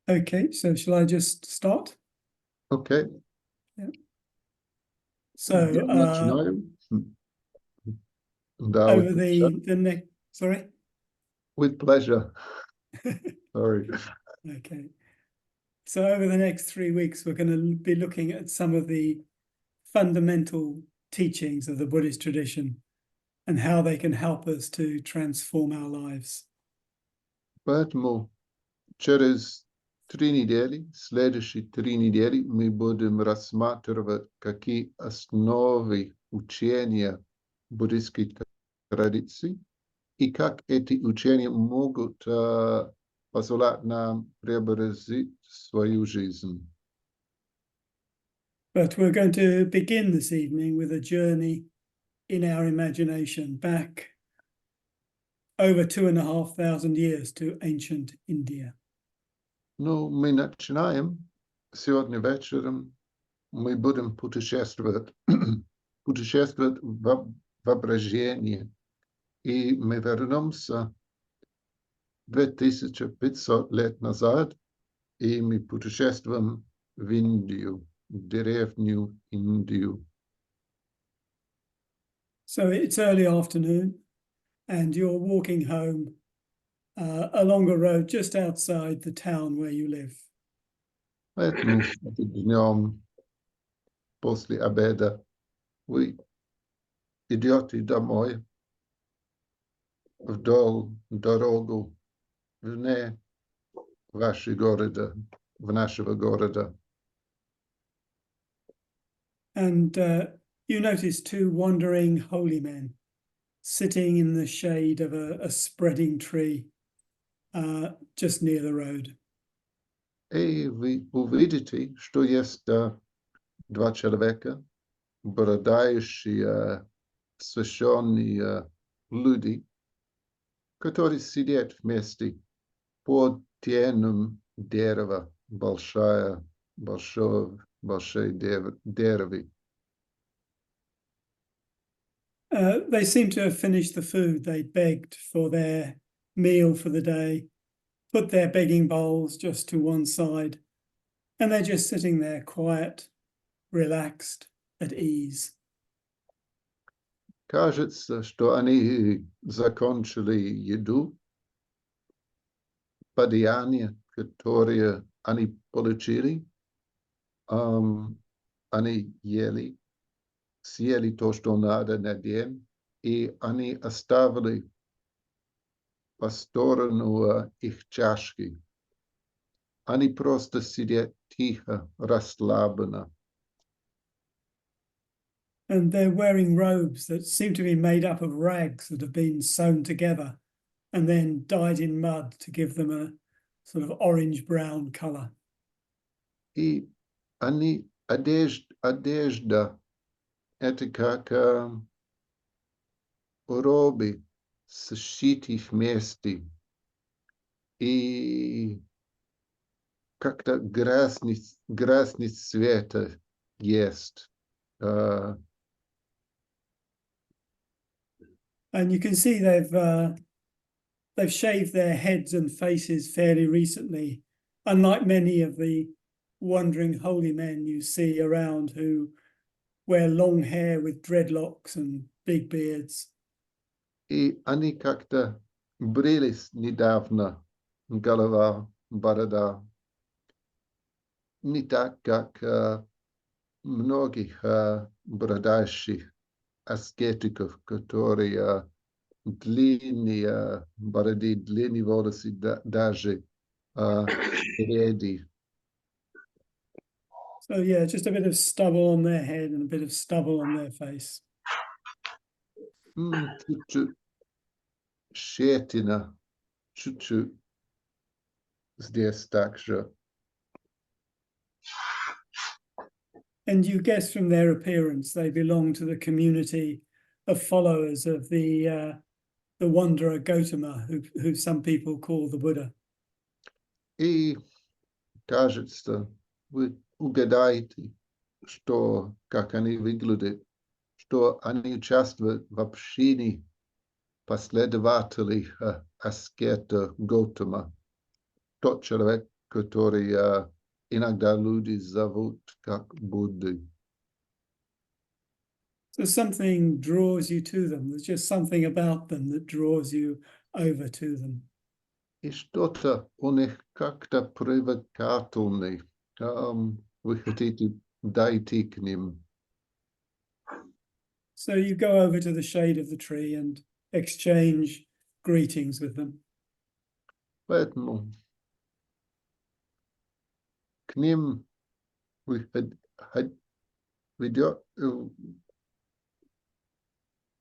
Okay, so shall I just start? Okay. Yeah. So Начинаем. Да, over the next, sorry? with pleasure. Sorry. Okay. So over the next 3 weeks, we're going to be looking at some of the fundamental teachings of the Buddhist tradition and how they can help us to transform our lives. Поэтому через 3 недели, следующие 3 недели, мы будем рассматривать, какие основы учения буддийской традиции и как эти учения могут позволять нам преобразить свою жизнь. But we're going to begin this evening with a journey in our imagination back over 2,500 years to ancient India. Ну, мы начинаем сегодня вечером. Мы будем путешествовать в воображении. И мы вернемся 2500 лет назад, и мы путешествуем в Индию, в деревню Индию. So it's early afternoon, and you're walking home along a road just outside the town where you live. Поэтому днем после обеда вы идете домой вдоль дорогу вне вашего города, в нашего города. And you notice 2 wandering holy men sitting in the shade of a spreading tree just near the road. И вы увидите, что есть 2 человека, бородающие, священные люди, которые сидят вместе под тенем дерева, большое дерево. They seem to have finished the food they begged for their meal for the day, put their begging bowls just to one side, and they're just sitting there quiet, relaxed, at ease. Кажется, что они закончили еду, подаяние, которое они получили, они съели то, что надо на день, и они оставили по сторону их чашки. Они просто сидят тихо, расслабленно. And they're wearing robes that seem to be made up of rags that have been sewn together and then dyed in mud to give them a sort of orange-brown color. И они одежда, это как робы, сшиты вместе, и как-то красный цвет есть. And you can see they've shaved their heads and faces fairly recently, unlike many of the wandering holy men you see around who wear long hair with dreadlocks and big beards. И они как-то брились недавно, голова, борода. Не так, как многих бородающих аскетиков, которые длинные бороды, длинные волосы, даже спереди. So yeah, just a bit of stubble on their head and a bit of stubble on their face. Чуть-чуть щетина, чуть-чуть здесь также. And you guess from their appearance, they belong to the community of followers of the wanderer Gautama, who some people call the Buddha. И кажется, вы угадаете, что, как они выглядят, что они участвуют в общине последователей аскета Gautama. Тот человек, которые иногда люди зовут как Будды. So something draws you to them. There's just something about them that draws you over to them. И что-то у них как-то привлекательное. Вы хотите дойти к ним. So you go over to the shade of the tree and exchange greetings with them. Поэтому к ним вы ведет,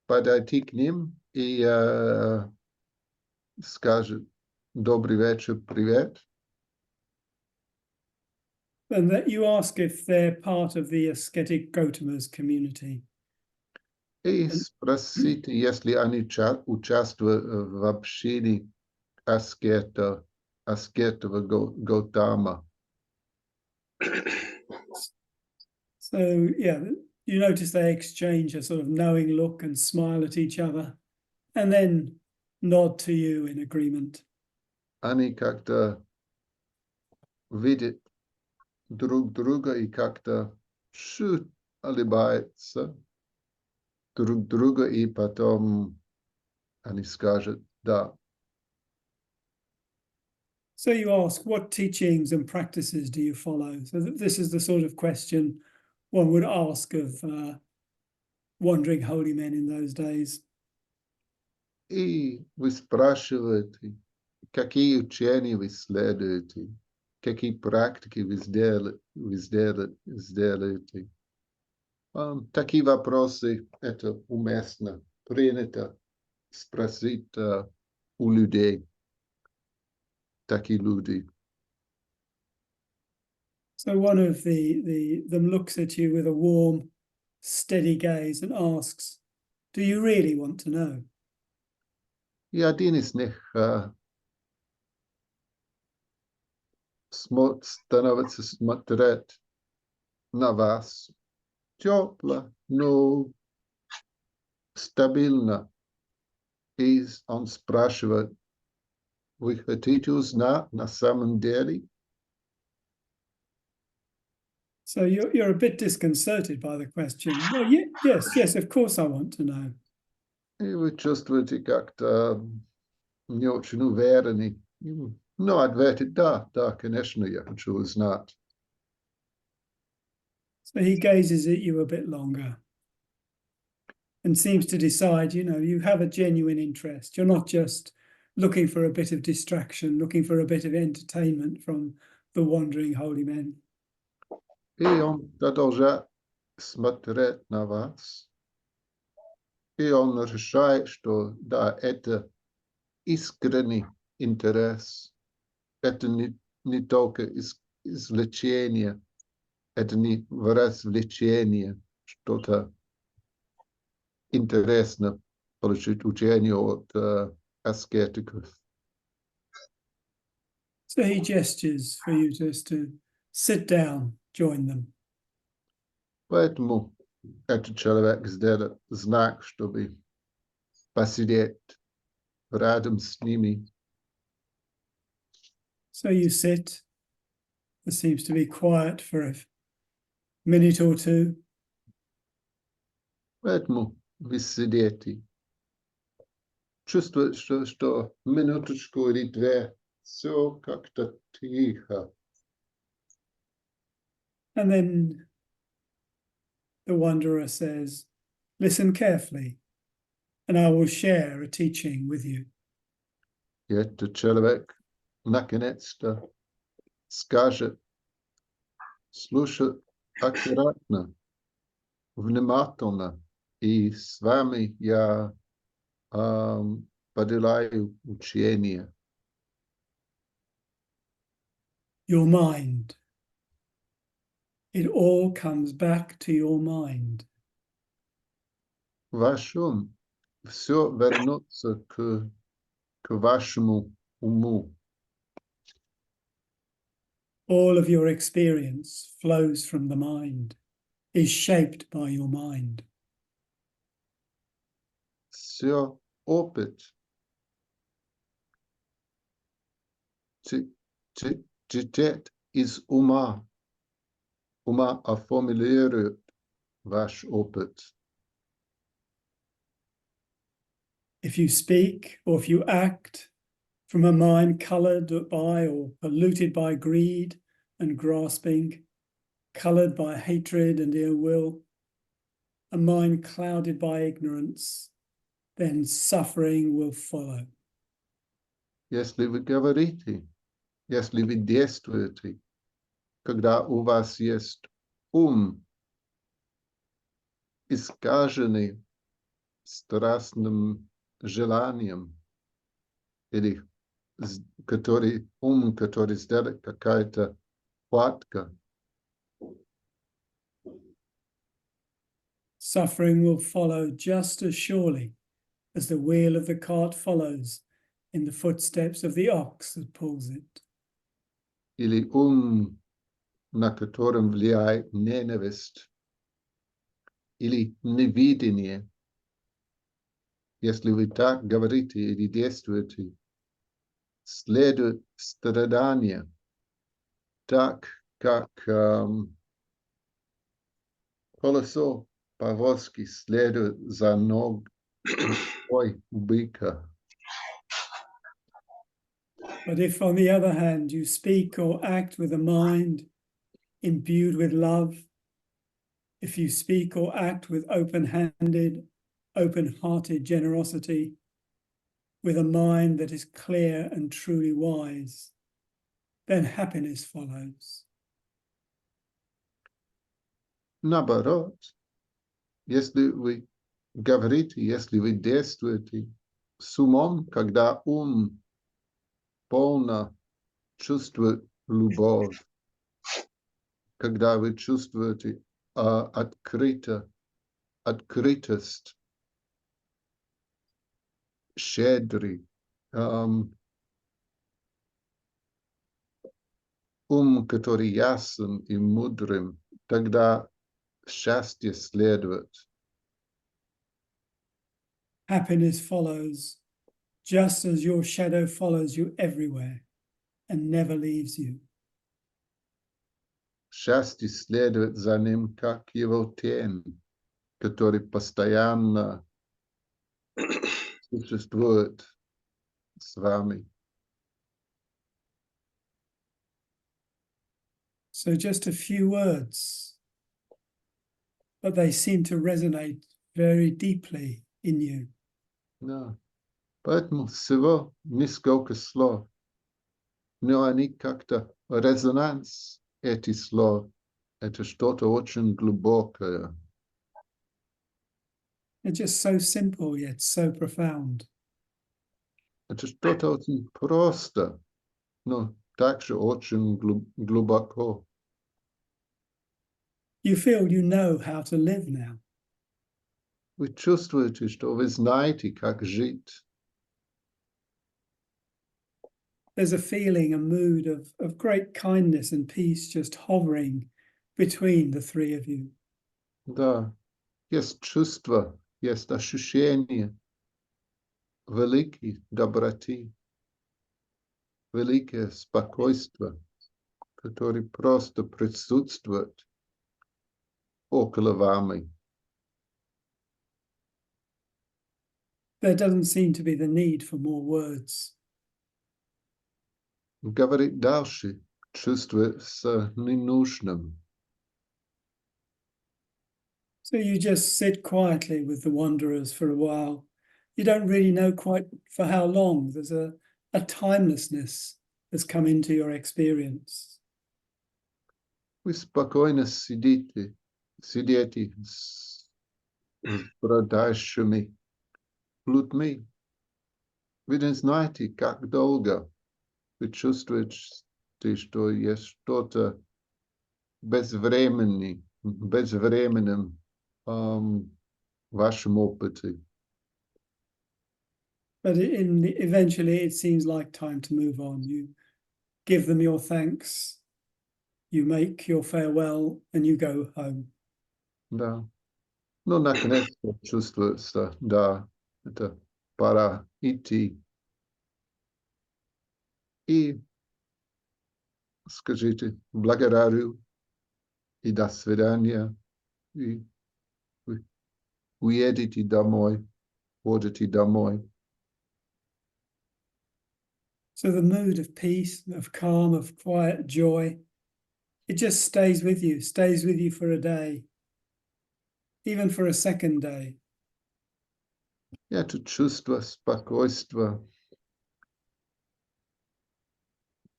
подойти к ним и скажет добрый вечер, привет. And that you ask if they're part of the ascetic Gautama's community. И спросите, если они участвуют в общении аскетова Gautama. So, yeah, you notice they exchange a sort of knowing look and smile at each other and then nod to you in agreement. Они как-то видят друг друга и как-то чуть улыбаются друг друга, и потом они скажут «да». So you ask, what teachings and practices do you follow? So this is the sort of question one would ask of wandering holy men in those days. И вы спрашиваете, какие учения вы следуете, какие практики вы сделаете. Такие вопросы, это уместно, принято спросить у людей, такие люди. So one of them looks at you with a warm, steady gaze and asks, do you really want to know? И один из них становится смотреть на вас тепло, но стабильно. И он спрашивает, вы хотите узнать на самом деле? So you're a bit disconcerted by the question. Well, yes, of course I want to know. И вы чувствуете как-то не очень уверенный. Но ответить, да, конечно, я хочу узнать. So he gazes at you a bit longer and seems to decide, you have a genuine interest. You're not just looking for a bit of distraction, looking for a bit of entertainment from the wandering holy men. И он продолжает смотреть на вас. И он решает, что да, это искренний интерес. Это не только извлечение, это не развлечение, что-то интересно получить учение от аскетиков. So he gestures for you just to sit down, join them. Поэтому этот человек сделает знак, чтобы посидеть рядом с ними. So you sit. There seems to be quiet for a minute or two. Поэтому вы сидите. Чувствуете, что минуточку или две все как-то тихо. And then the wanderer says, listen carefully, and I will share a teaching with you. И этот человек наконец-то скажет, слушай аккуратно, внимательно, и с вами я поделаю учение. Your mind. It all comes back to your mind. Ваш ум, все вернется к вашему уму. All of your experience flows from the mind, is shaped by your mind. Все опыт Citeert из ума оформулирует ваш опыт. If you speak or if you act from a mind colored by or polluted by greed and grasping, colored by hatred and ill will, a mind clouded by ignorance, then suffering will follow. Если вы говорите, если вы действуете, когда у вас есть ум, искаженный страстным желанием, или который сделает какая-то хватка, suffering will follow just as surely as the wheel of the cart follows in the footsteps of the ox that pulls it. или ум, на котором влияет ненависть, или невидение. Если вы так говорите или действуете, следует страдание, так как колесо повозки следует за ногой быка. But if, on the other hand, you speak or act with a mind imbued with love, if you speak or act with open-handed, open-hearted generosity, with a mind that is clear and truly wise, then happiness follows. Наоборот, если вы говорите, если вы действуете с умом, когда ум полно чувствует любовь, когда вы чувствуете открытость, щедрый, ум, который ясен и мудрым, тогда счастье следует. Happiness follows just as your shadow follows you everywhere and never leaves you. Счастье следует за ним, как его тень, который постоянно существует с вами. So just a few words, but they seem to resonate very deeply in you. Да. Поэтому всего несколько слов, но они как-то резонанс эти слов. Это что-то очень глубокое. They're just so simple yet so profound. Это что-то очень просто, но также очень глубоко. You feel you know how to live now. Вы чувствуете, что вы знаете, как жить. There's a feeling, a mood of great kindness and peace just hovering between the three of you. Да, есть чувство, есть ощущение великой доброты, великое спокойство, которое просто присутствует около вами. There doesn't seem to be the need for more words. Говорить дальше чувствуется ненужным. So you just sit quietly with the wanderers for a while. You don't really know quite for how long. There's a timelessness that's come into your experience. Вы спокойно сидите с бродящими людьми. Вы не знаете, как долго. Вы чувствуете, что есть что-то безвременным в вашем опыте. But eventually it seems like time to move on. You give them your thanks, you make your farewell, and you go home. Да. Но наконец-то чувствуется, да, это пора идти. И скажите благодарю и до свидания, и вы уедете домой, ходите домой. So the mood of peace, of calm, of quiet joy, it just stays with you for a day, even for a second day. Это чувство спокойствия.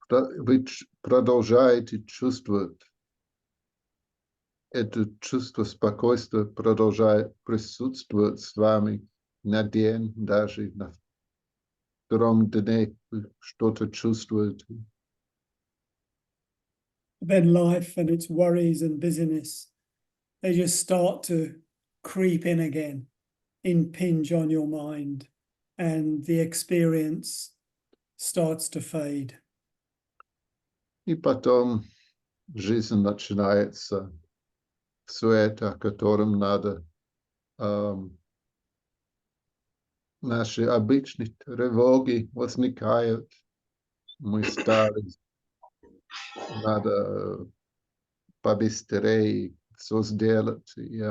Вы продолжаете чувствовать. Это чувство спокойствия продолжает присутствовать с вами на день, даже на втором дне вы что-то чувствуете. Then life and its worries and busyness, they just start to creep in again, impinge on your mind, and the experience starts to fade. И потом жизнь начинается. Все это, о котором надо. Наши обычные тревоги возникают. Мы стали. Надо побыстрее все сделать. И,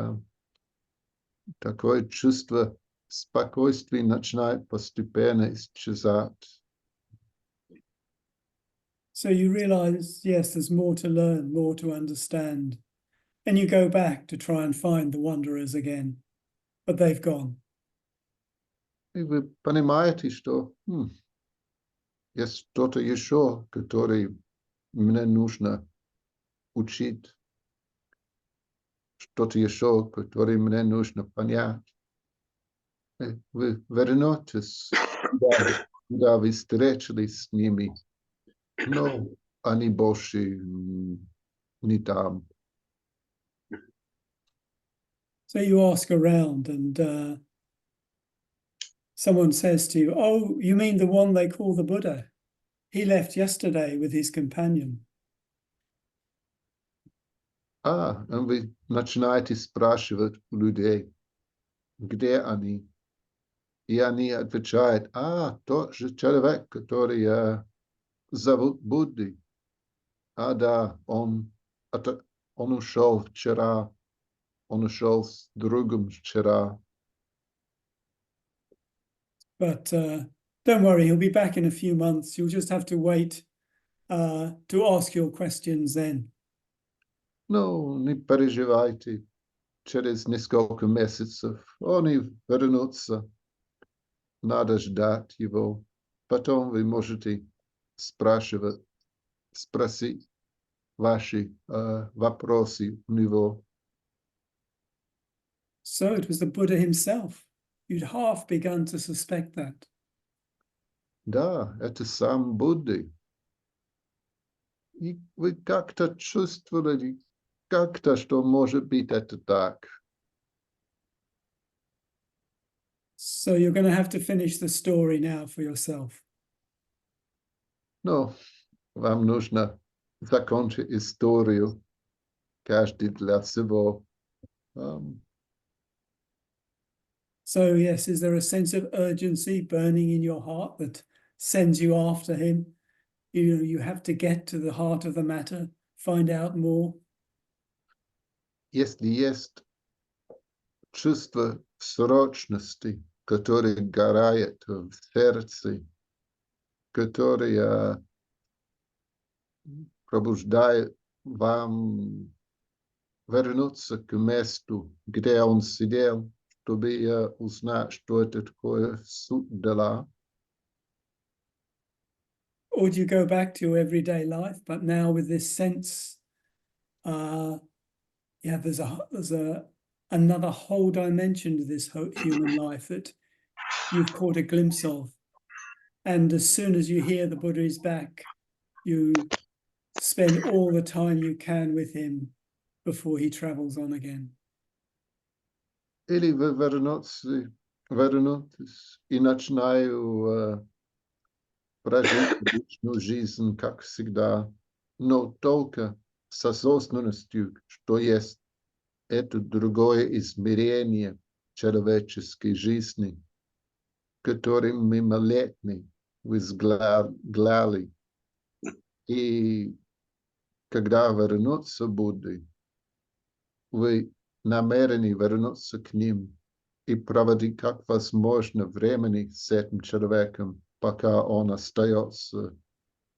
такое чувство спокойствия начинает постепенно исчезать. So you realize, yes, there's more to learn, more to understand. And you go back to try and find the wanderers again, but they've gone. И вы понимаете, что есть что-то еще, которое мне нужно учить, что-то еще, которое мне нужно понять. Вы вернетесь, куда вы встретились с ними, но они больше не там. So you ask around, and someone says to you, "Oh, you mean the one they call the Buddha? He left yesterday with his companion." Вы начинаете спрашивать у людей, где они. И они отвечают, тот же человек, который зовут Буддой. Да, он ушел вчера, он ушел с другом вчера. But don't worry, he'll be back in a few months. You'll just have to wait to ask your questions then. Ну, не переживайте, через несколько месяцев они вернутся. Надо ждать его. Потом вы можете спросить ваши вопросы у него. So it was the Buddha himself. You'd half begun to suspect that. Да, это сам Будда. И вы как-то чувствовали, что может быть это так. So you're going to have to finish the story now for yourself. Но вам нужно закончить историю, каждый для себя. So yes, is there a sense of urgency burning in your heart that sends you after him? You have to get to the heart of the matter, find out more. Если есть чувство срочности, которое горает в сердце, которое пробуждает вам вернуться к месту, где он сидел, чтобы узнать, что это такое суть дела. Or do you go back to your everyday life, but now with this sense, there's another whole dimension to this human life that you've caught a glimpse of. And as soon as you hear the Buddha is back, you spend all the time you can with him before he travels on again. Или вы вернутесь и начинаю прожить личную жизнь, как всегда, но только с осознанностью, что есть это другое измерение человеческой жизни, которым мимолетный вы взгляли. И когда вернутся Будды, вы намерены вернуться к ним и проводить как возможно времени с этим человеком, пока он остается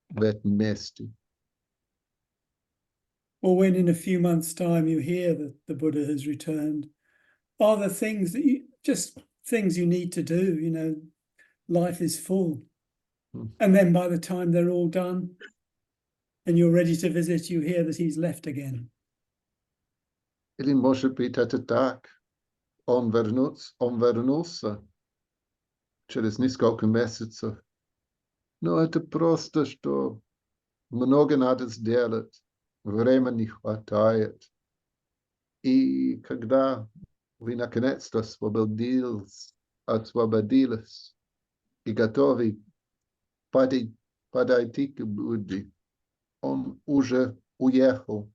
в этом месте. Or when in a few months' time you hear that the Buddha has returned, are there things that just things you need to do? You know, life is full. And then by the time they're all done and you're ready to visit, you hear that he's left again. Или, может быть, это так. Он вернулся через несколько месяцев. Но это просто, что много надо сделать, времени не хватает. И когда вы наконец-то освободились и готовы подойти к Будде, он уже уехал.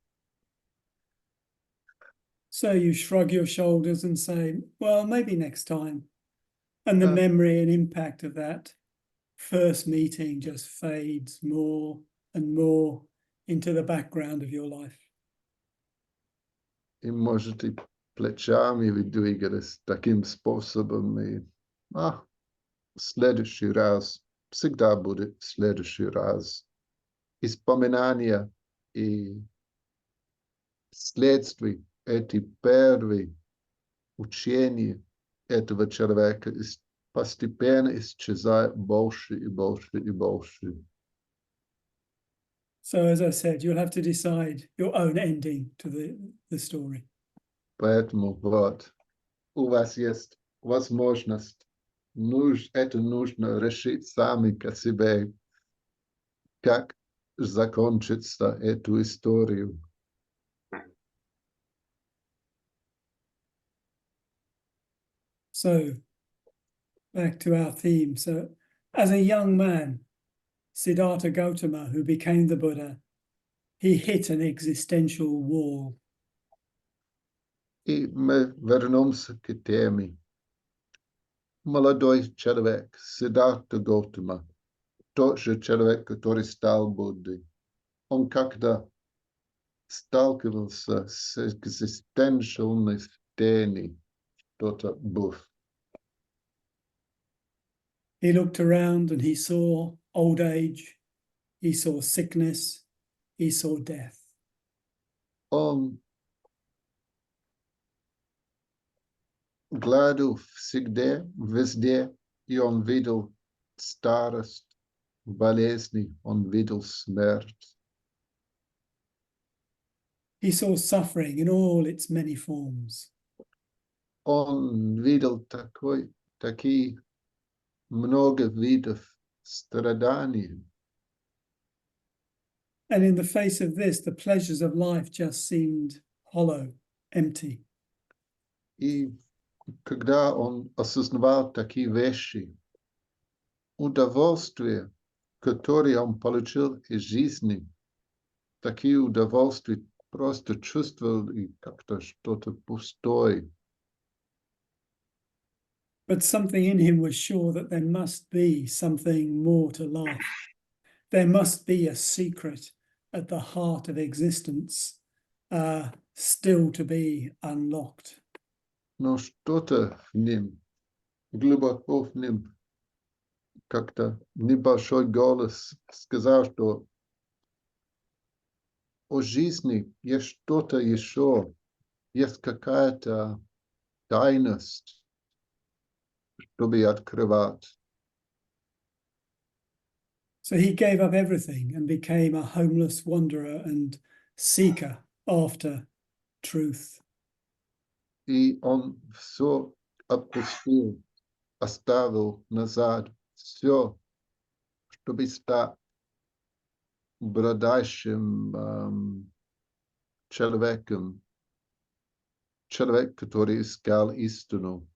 So you shrug your shoulders and say, well, maybe next time. And the Yeah. memory and impact of that first meeting just fades more and more into the background of your life. И можете плечами вы двигались таким способом. И, в следующий раз, всегда будет в следующий раз. Испоминания и следствия эти первые учения этого человека постепенно исчезают больше и больше и больше. So, as I said, you'll have to decide your own ending to the story. Поэтому вот, у вас есть возможность, это нужно решить сами к себе, как закончится эту историю. So, back to our theme. So, as a young man, Siddhartha Gautama, who became the Buddha, he hit an existential wall. И мы вернемся к теме. Молодой человек, Сиддхарта Gautama, тот же человек, который стал Буддой, он когда сталкивался с экзистенциальной стеной, что-то буф. He looked around and he saw old age, he saw sickness, he saw death. Он глядел всегда, везде, и он видел старость, болезни, он видел смерть. He saw suffering in all its many forms. Он видел такие много видов страданий. And in the face of this, the pleasures of life just seemed hollow, empty. И когда он осознавал такие вещи, удовольствие, которое он получил из жизни, такие удовольствия просто чувствовал и как-то что-то пустое. But something in him was sure that there must be something more to life. There must be a secret at the heart of existence, still to be unlocked. Но что-то в нем, глубоко в нем, как-то небольшой голос сказал, что о жизни есть что-то еще, есть какая-то тайность, чтобы открывать. So he gave up everything and became a homeless wanderer and seeker after truth. И он все отпустил, оставил назад, все, чтобы стать бродящим человеком, человек, который искал истину.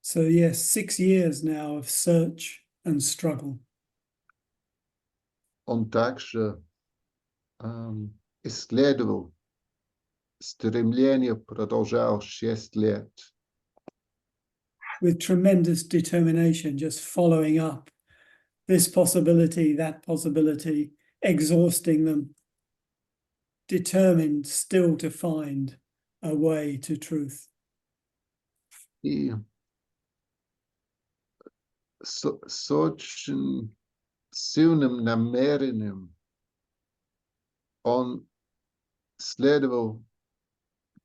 So yes, 6 years now of search and struggle. Он также исследовал, стремление продолжал 6 лет. With tremendous determination, just following up this possibility, that possibility, exhausting them, determined still to find a way to truth. И с очень сильным намерением он следовал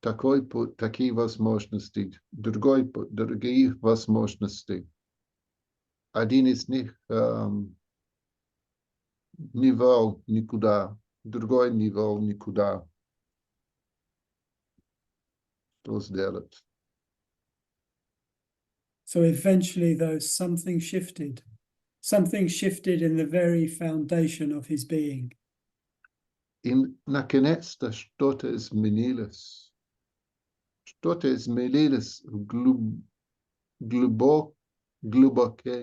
такой путь, такие возможности, другой путь, другие возможности. Один из них не вел никуда, другой не вел никуда. Что сделать? So eventually, though, something shifted in the very foundation of his being. И наконец-то что-то изменилось. Что-то изменилось в глубоком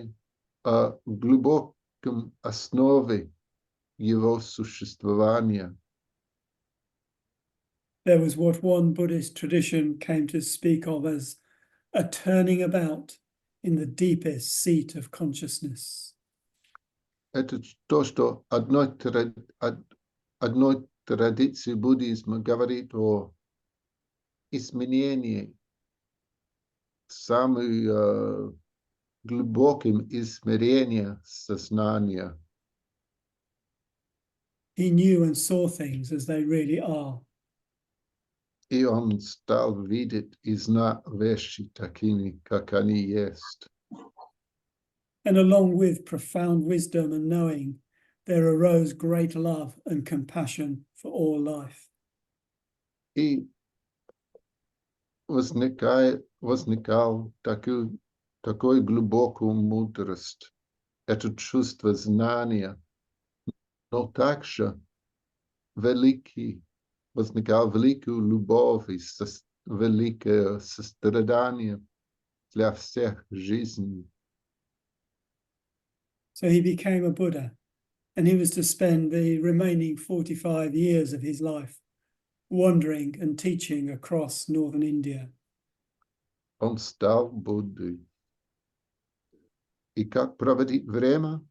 основе его существования. There was what one Buddhist tradition came to speak of as a turning about in the deepest seat of consciousness. Это то, что одной традиции буддизма говорит о изменении, самым глубоким измерением сознания. He knew and saw things as they really are. И он стал видеть и знать вещи такими, как они есть. And along with profound wisdom and knowing, there arose great love and compassion for all life. И возникал такой глубокую мудрость, это чувство знания, но также возникал великую любовь и великое сострадание для всех жизней. So he became a Buddha, and he was to spend the remaining 45 years of his life wandering and teaching across northern India. Он стал Буддой. И как проводить время?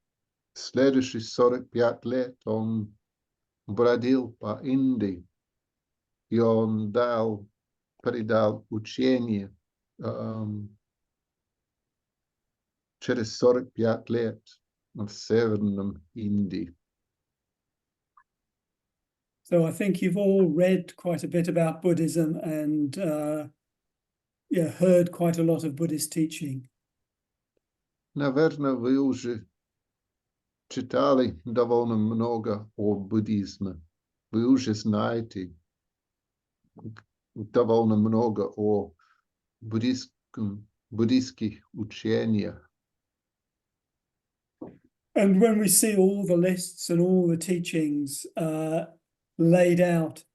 Следующие 45 лет он бродил по Индии, и он передал учение через 45 лет в Северном Индии. So I think you've all read quite a bit about Buddhism and heard quite a lot of Buddhist teaching. Наверное, вы уже читали довольно много о буддизме. Вы уже знаете довольно много о буддистских учениях. And when we see all the lists and all the teachings laid out,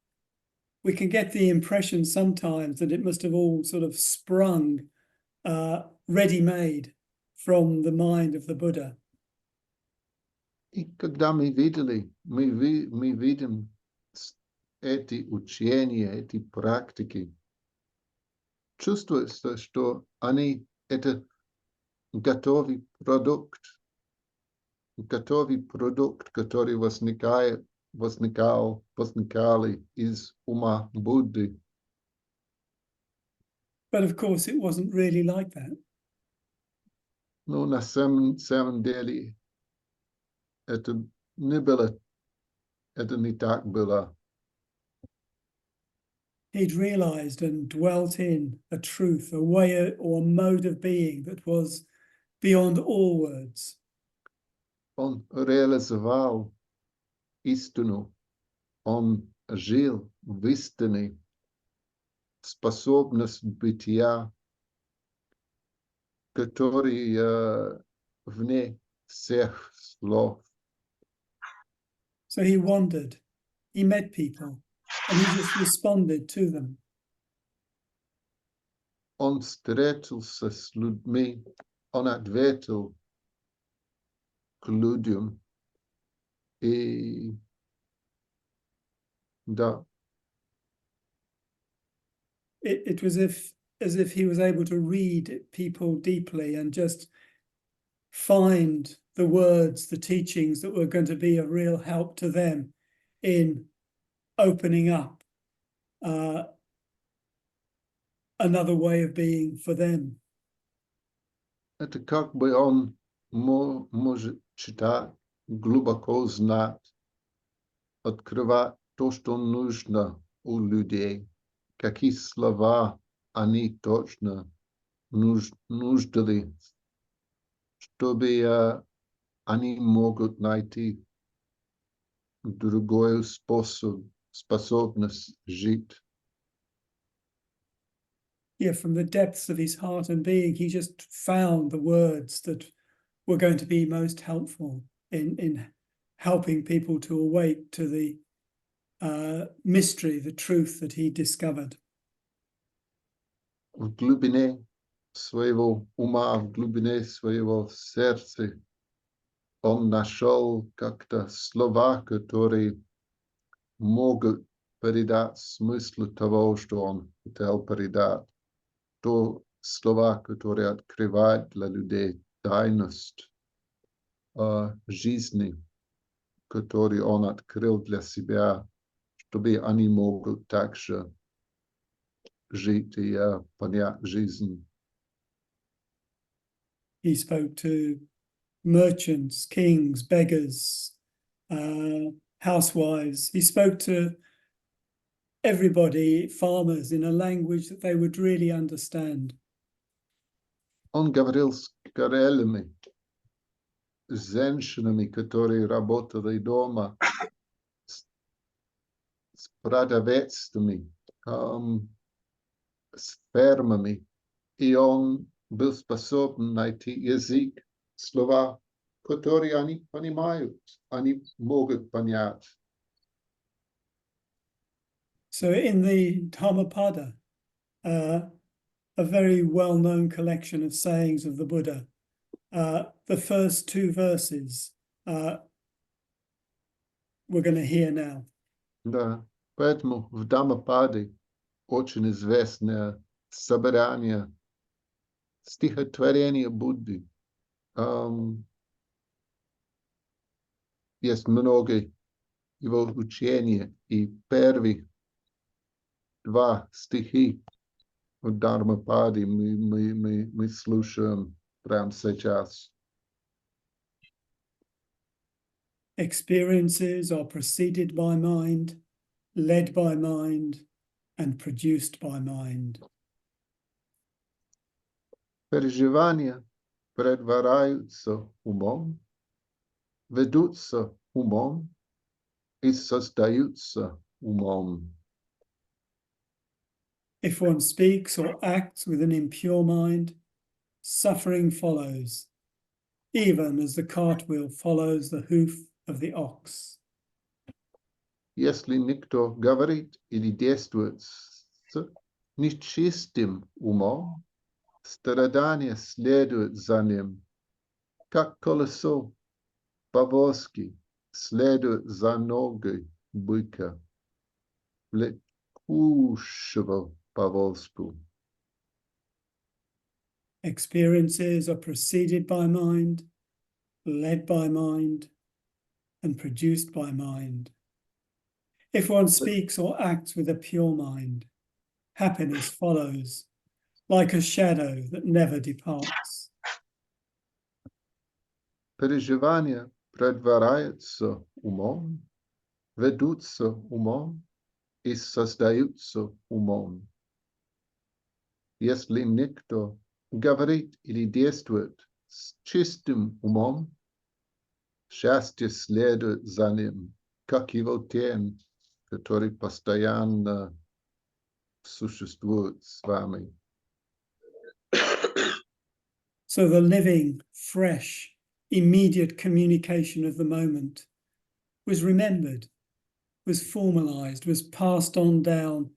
we can get the impression sometimes that it must have all sort of sprung ready-made from the mind of the Buddha. И когда мы видим эти учения, эти практики, чувствуется, что они это готовый продукт, который возникали из ума Будды. But of course, it wasn't really like that. Но на самом деле это не так было. He'd realized and dwelt in a truth, a way or a mode of being that was beyond all words. Он реализовал истину, он жил в истине, способность бытия, который вне всех слов. So he wandered, he met people, and he just responded to them. Он встретился с людьми, он ответил к людям, и да. It was as if he was able to read people deeply and just find the words, the teachings that were going to be a real help to them in opening up another way of being for them. Это как бы он может читать, глубоко знать, открывать то, что нужно у людей, какие слова они точно нуждали, чтобы они могут найти другой способность жить. Yeah, from the depths of his heart and being, he just found the words that were going to be most helpful in helping people to awake to the mystery, the truth that he discovered. В глубине своего ума, в глубине своего сердца он нашел как-то слова, которые могут передать смысл того, что он хотел передать. То слова, которые открывают для людей тайность жизни, которую он открыл для себя, чтобы они могут также жить и понять жизнь. He spoke to merchants, kings, beggars, housewives. He spoke to everybody, farmers, in a language that they would really understand. Он говорил с карелями, с женщинами, которые работали дома, с продавцами, с фермами, и он был способен найти язык, слова, которые они понимают, они могут понять. So in the Dhammapada, a very well-known collection of sayings of the Buddha, the first two verses we're going to hear now. Да, поэтому в Дhammapada очень известное собрание стихотворения Будды. Есть много его учения, и первые два стихи в Дhammapada мы слушаем прямо сейчас. Experiences are preceded by mind, led by mind, and produced by mind. Переживания предваряются умом, ведутся умом и создаются умом. If one speaks or acts with an impure mind, suffering follows, even as the cartwheel follows the hoof of the ox. Если никто говорит или действует с нечистым умом, страдание следует за ним, как колесо повозки следует за ногой быка, влекущего повозку. Experiences are preceded by mind, led by mind, and produced by mind. If one speaks or acts with a pure mind, happiness follows, like a shadow that never departs. Переживания предваряются умом, ведутся умом и создаются умом. Если никто говорит или действует с чистым умом, счастье следует за ним, как его тень, который постоянно существует с вами. So the living, fresh, immediate communication of the moment was remembered, was formalized, was passed on down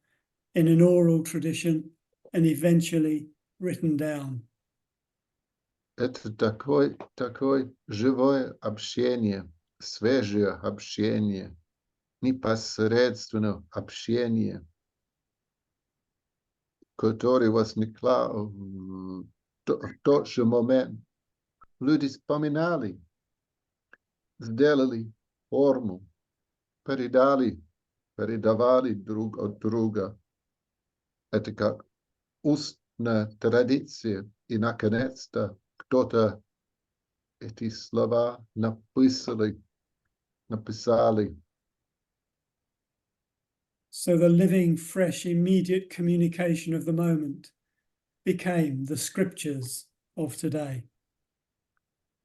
in an oral tradition and eventually written down. Это такое живое общение, свежее общение, непосредственное общение, которое возникло в тот же момент. Люди вспоминали сделали форму, передавали друг от друга. Это как устная традиция, и, наконец-то, кто-то эти слова написали. So the living, fresh, immediate communication of the moment became the scriptures of today.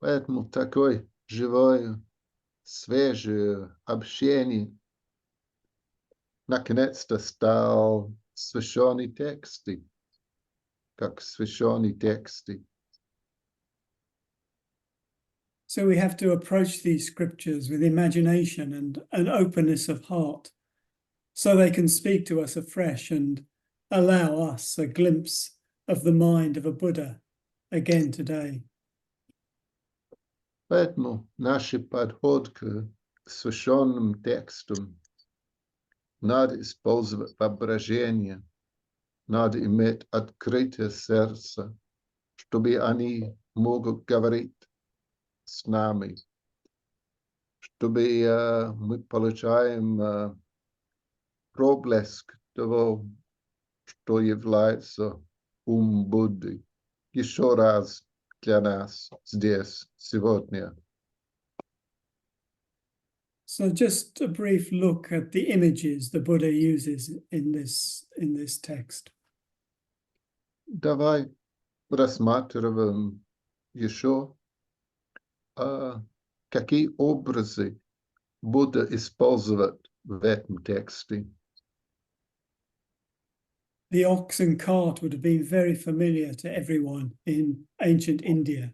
Поэтому такое живое, свежее общение наконец-то стал священные тексты, как священные тексты. So we have to approach these scriptures with imagination and an openness of heart, so they can speak to us afresh and allow us a glimpse of the mind of a Buddha again today. Поэтому наш подход к священным текстам надо использовать воображение, надо иметь открытое сердце, чтобы они могут говорить с нами, чтобы мы получаем проблеск того, что является ум Будды, еще раз для нас здесь, сегодня. So just a brief look at the images the Buddha uses in this text. Давай рассматриваем еще, какие образы Будда использует в этом тексте. The ox and cart would have been very familiar to everyone in ancient India.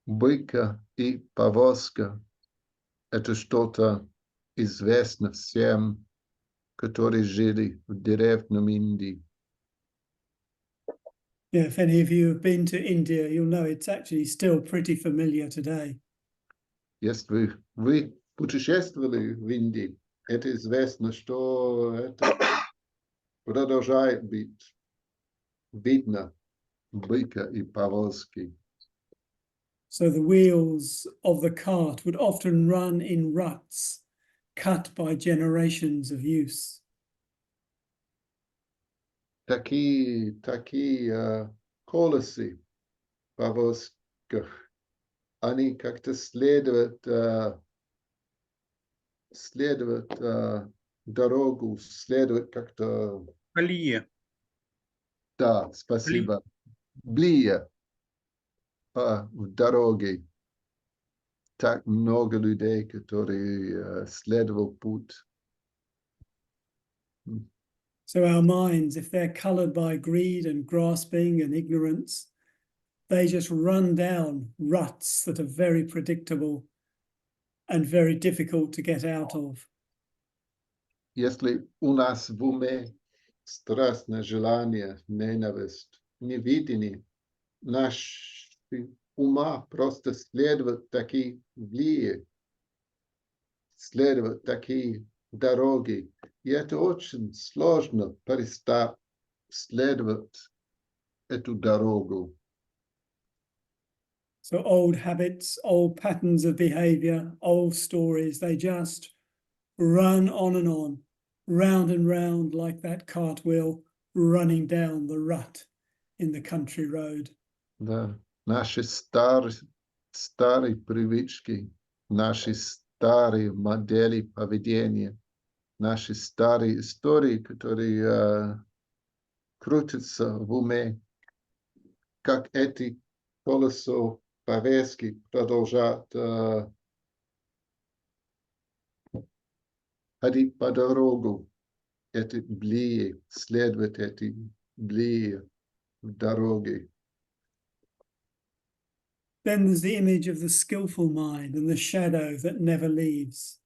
Быка и повозка – это что-то известно всем, которые жили в древнем Индии. Yeah, if any of you have been to India, you'll know it's actually still pretty familiar today. Если вы путешествовали в Индии, это известно, что это продолжает быть видно быка и повозки. So the wheels of the cart would often run in ruts, cut by generations of use. Такие колеса в повозках, они как-то следуют дорогу, следуют как-то... Колеи. Да, спасибо. Блия в дороге. Так много людей, которые следовал путь. So our minds, if they're colored by greed and grasping and ignorance, they just run down ruts that are very predictable and very difficult to get out of. Если у нас в уме страстное желание, ненависть, невидение, наш ума просто следует такие влии, следует такие дороги. И это очень сложно перестать следовать эту дорогу. So old habits, old patterns of behavior, old stories, they just run on and on, round and round like that cartwheel running down the rut in the country road. Да. Наши старые привычки, наши старые модели поведения, наши старые истории, которые крутятся в уме, как эти колесо повестки продолжат ходить по дорогу, эти блии, следовать эти блии в дороге. Then there's the image of the skillful mind and the shadow that never leaves.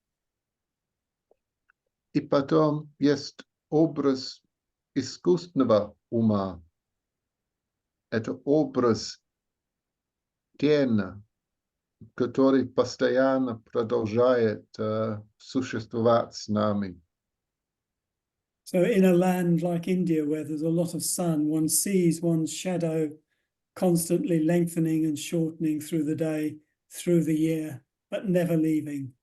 И потом есть образ искусственного ума. Это образ тени, который постоянно продолжает существовать с нами. So in a land like India, where there's a lot of sun, one sees one's shadow constantly lengthening and shortening through the day through the year, but never leaving.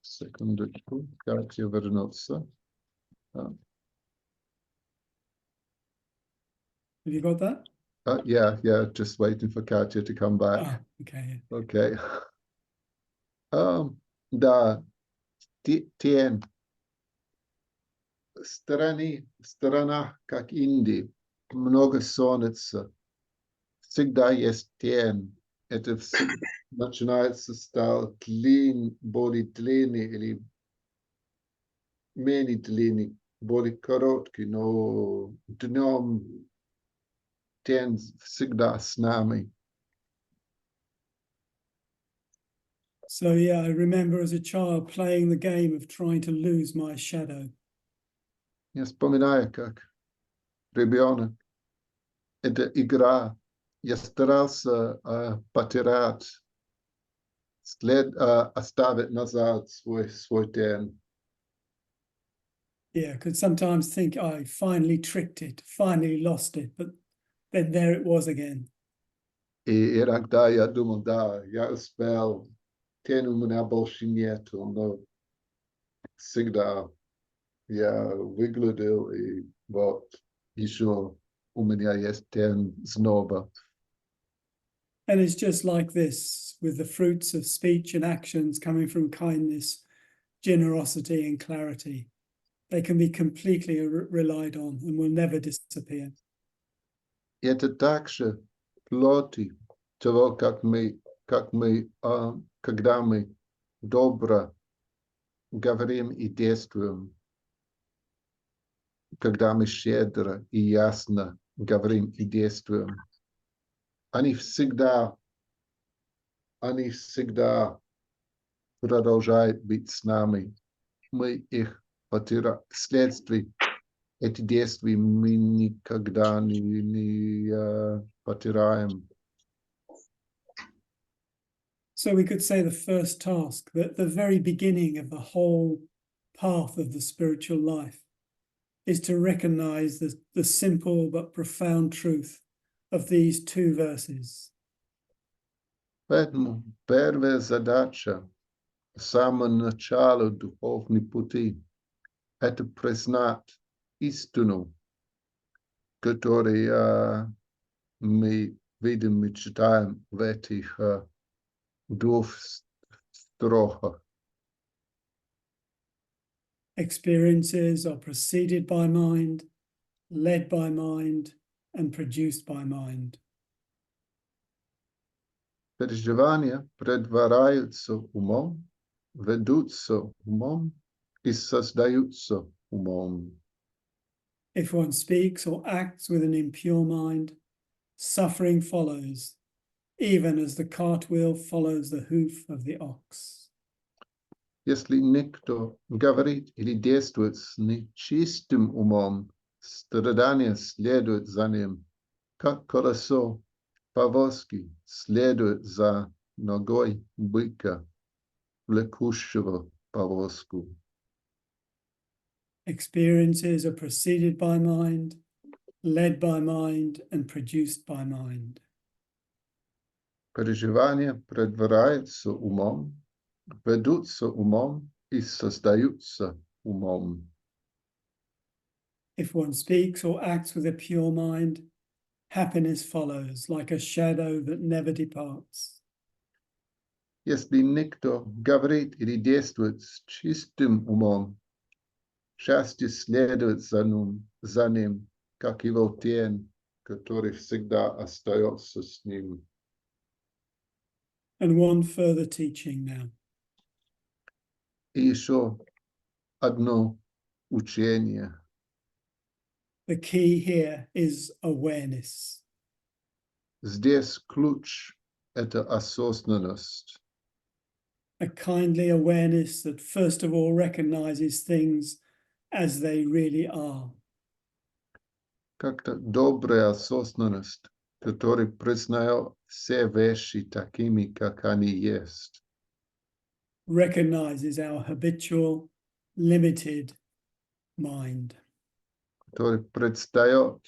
Sekundeczku, jak je вернуться. Have you got that? Yeah, just waiting for Katya to come back. Ah, okay. Okay. Да, тень. Страна, как Индия, много солнца. Всегда есть тень. Это начинается стал более длинный или менее длинный, более короткий, но днем тень всегда с нами. So yeah, I remember as a child playing the game of trying to lose my shadow. Я вспоминаю, как ребенок, это игра. Я старался потерять, оставить назад свой тень. Yeah, could sometimes think I finally tricked it, finally lost it, but then there it was again. И иногда я думал, да, я успел, тень у меня больше нету, но всегда я выглядел, и вот еще у меня есть тень снова. And it's just like this, with the fruits of speech and actions coming from kindness, generosity, and clarity. They can be completely relied on and will never disappear. Это также плоти того, как мы, когда мы добро говорим и действуем, когда мы щедро и ясно говорим и действуем, они всегда продолжают быть с нами. Мы их потеряем. Вследствие этих действий мы никогда не потеряем. So we could say the first task, that the very beginning of the whole path of the spiritual life, is to recognize the simple but profound truth of these two verses. Поэтому первая задача с самого начала духовной пути – это признать истину, которую мы видим, мы читаем в этих двух строках. Experiences are preceded by mind, led by mind, and produced by mind. Переживания предваряются умом, ведутся умом и создаются умом. If one speaks or acts with an impure mind, suffering follows, even as the cartwheel follows the hoof of the ox. Если никто говорит или действует с нечистым умом, страдание следует за ним, как колесо повозки следует за ногой быка, влекущего повозку. Experiences are preceded by mind, led by mind, and produced by mind. Переживания предваряются умом, ведутся умом и создаются умом. If one speaks or acts with a pure mind, happiness follows like a shadow that never departs. Если никто говорит или действует с чистым умом, счастье следует за ним, как его тень, который всегда остается с ним. And one further teaching now. И еще одно учение. The key here is awareness. Здесь ключ – это осознанность. A kindly awareness that first of all recognizes things as they really are. Как-то добрая осознанность, которая признает все вещи такими, как они есть. Recognizes our habitual, limited mind. Который предстает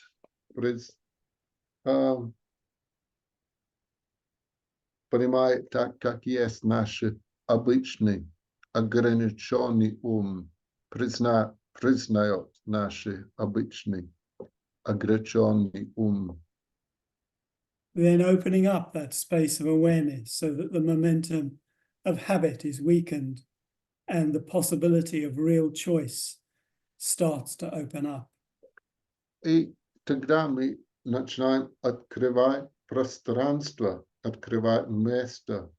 понимает так, как есть наш обычный, ограниченный ум, признает наш обычный, ограниченный ум. Then opening up that space of awareness so that the momentum of habit is weakened and the possibility of real choice starts to open up. И тогда мы начинаем открывать пространство, открывать место,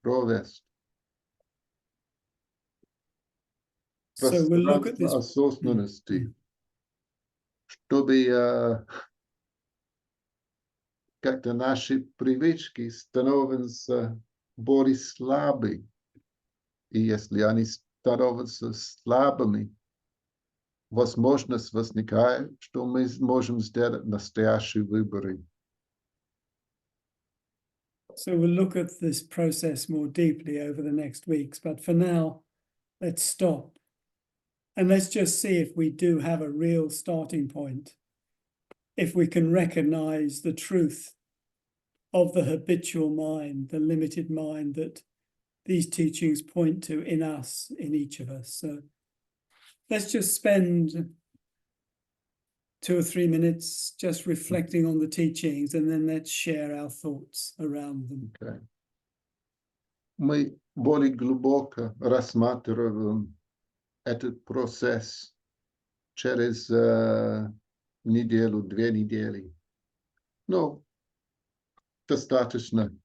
провести. So we'll look at this. Пространство осознанности, чтобы как-то наши привычки становятся более слабы. И если они становятся слабыми, возможность возникает, что мы можем сделать настоящие выборы. So we'll look at this process more deeply over the next weeks. But for now, let's stop. And let's just see if we do have a real starting point. If we can recognize the truth of the habitual mind, the limited mind that these teachings point to in us, in each of us. So let's just spend 2 or 3 minutes just reflecting on the teachings, and then let's share our thoughts around them. Okay. Мы более глубоко рассматриваем этот процесс через неделю, 2 недели. Но достаточно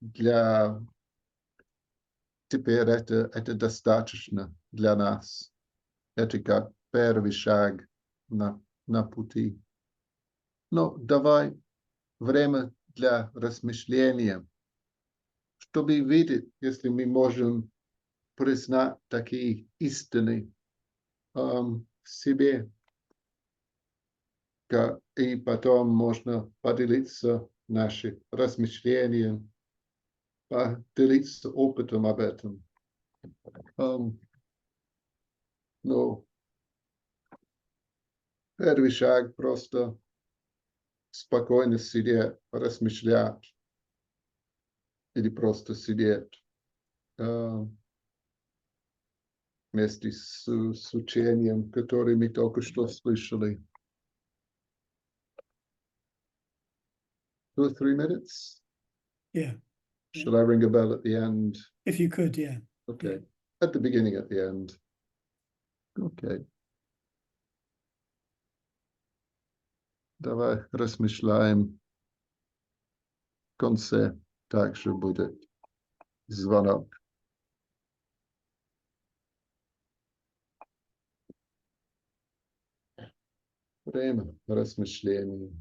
для... Теперь это достаточно для нас. Это как первый шаг на пути. Но давай время для размышления, чтобы видеть, если мы можем признать такие истины в себе, и потом можно поделиться нашими размышлениями, поделиться опытом об этом. Но первый шаг просто спокойно сидеть, размышлять или просто сидеть вместе с учением, которое мы только что слышали. 2 or 3 minutes? Yeah. Shall I ring a bell at the end? If you could, yeah. Okay. Yeah. At the beginning, at the end. Okay. Давай размышляем. В конце также будет звонок. Время размышлений.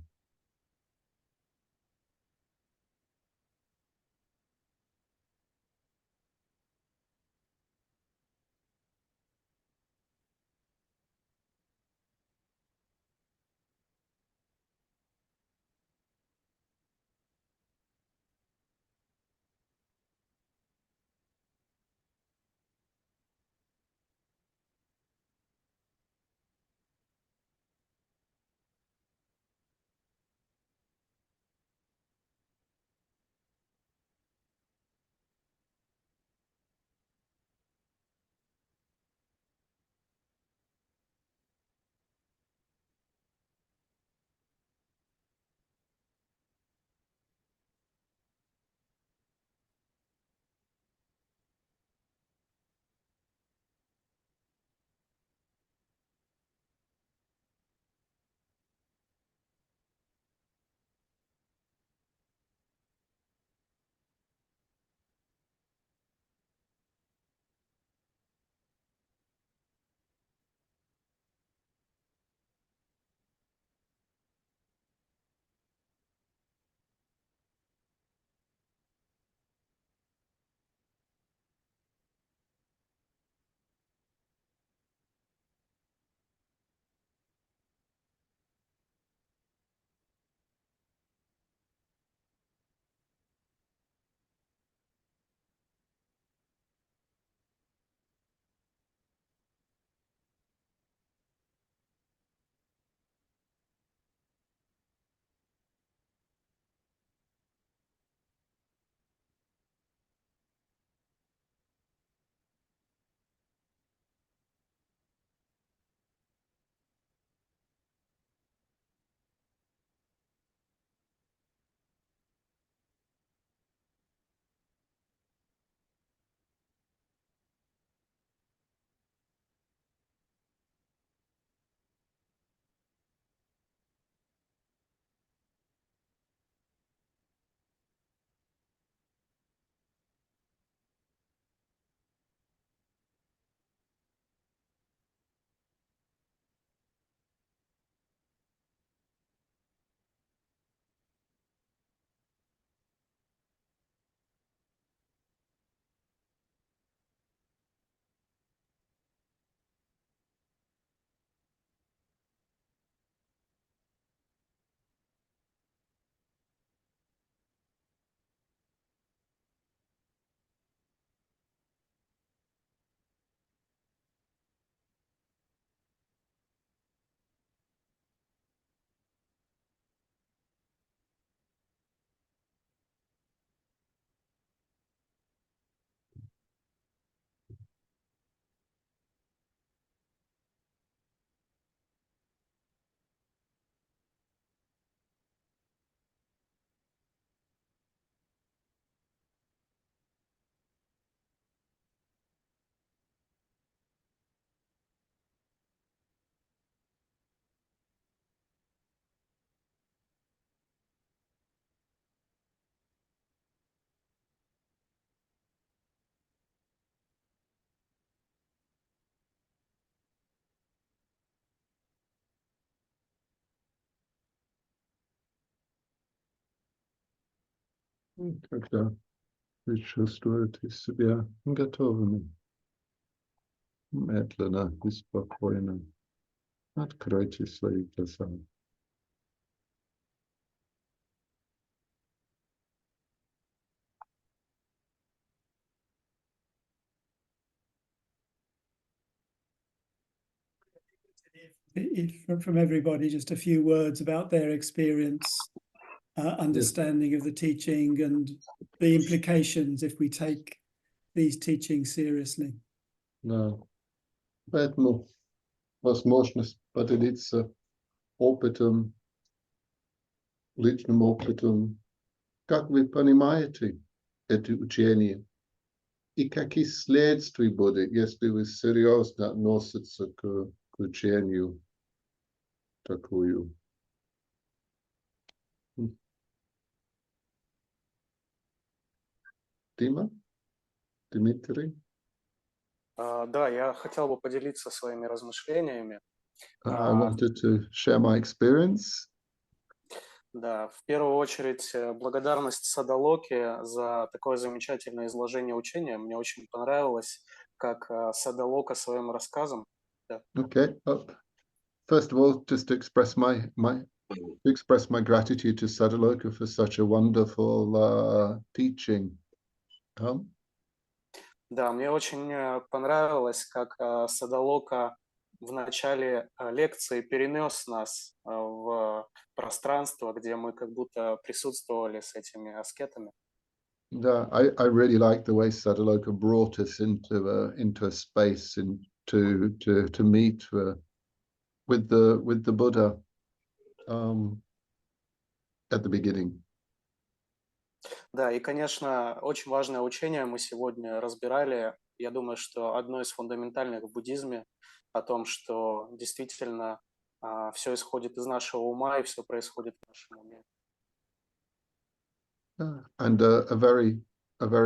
Когда вы чувствуете себя готовыми, медленно и спокойно откройте свои глаза. From everybody, just a few words about their experience, understanding of the teaching and the implications if we take these teachings seriously. Да. Поэтому возможность поделиться опытом, личным опытом, как вы понимаете это учение, и какие следствия будут, если вы серьезно относитесь к учению такую. Дима? Дмитрий? Да, я хотел бы поделиться своими размышлениями. I wanted to share my experience. Да, в первую очередь благодарность Саддалоке за такое замечательное изложение учения. Мне очень понравилось, как Саддалока своим рассказом. Да. Okay. First of all, just to express my gratitude to Sаддалока for such a wonderful teaching. Да, мне очень понравилось, как Саддалока в начале лекции перенес нас в пространство, где мы как будто присутствовали с этими аскетами. Да, I really like the way Sаддalоka brought us into a space to meet with the Buddha at the beginning. Да, и, конечно, очень важное учение мы сегодня разбирали. Я думаю, что одно из фундаментальных в буддизме о том, что действительно все исходит из нашего ума и все происходит в нашем уме. And a very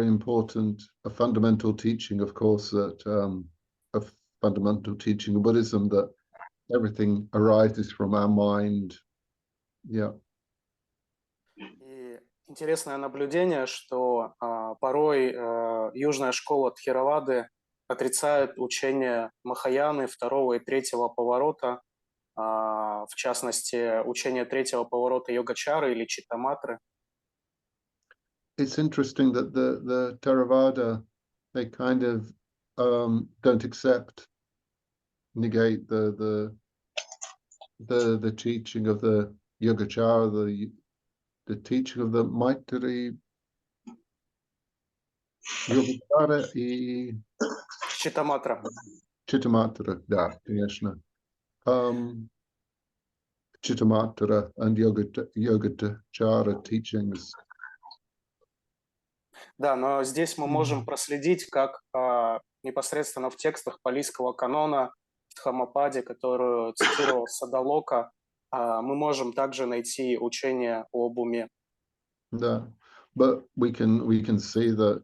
important, a fundamental teaching, of course, that a fundamental teaching of Buddhism that everything arises from our mind. Yeah. И интересное наблюдение, что порой южная школа Тхеравады отрицает учение Махаяны второго и третьего поворота, в частности, учение третьего поворота Йогачары или Читтаматры. It's interesting that the Theravada, they kind of don't accept, negate the teaching of the Yogacara, the teaching of the Maitri Yogacara и Читтаматра. Chittamatra, да, конечно. Chittamatra and Yogacara teachings. Да, но здесь мы можем проследить, как непосредственно в текстах палийского канона, в Дхаммападе, которую цитировал Саддалока, мы можем также найти учение об уме. Да, but we can see that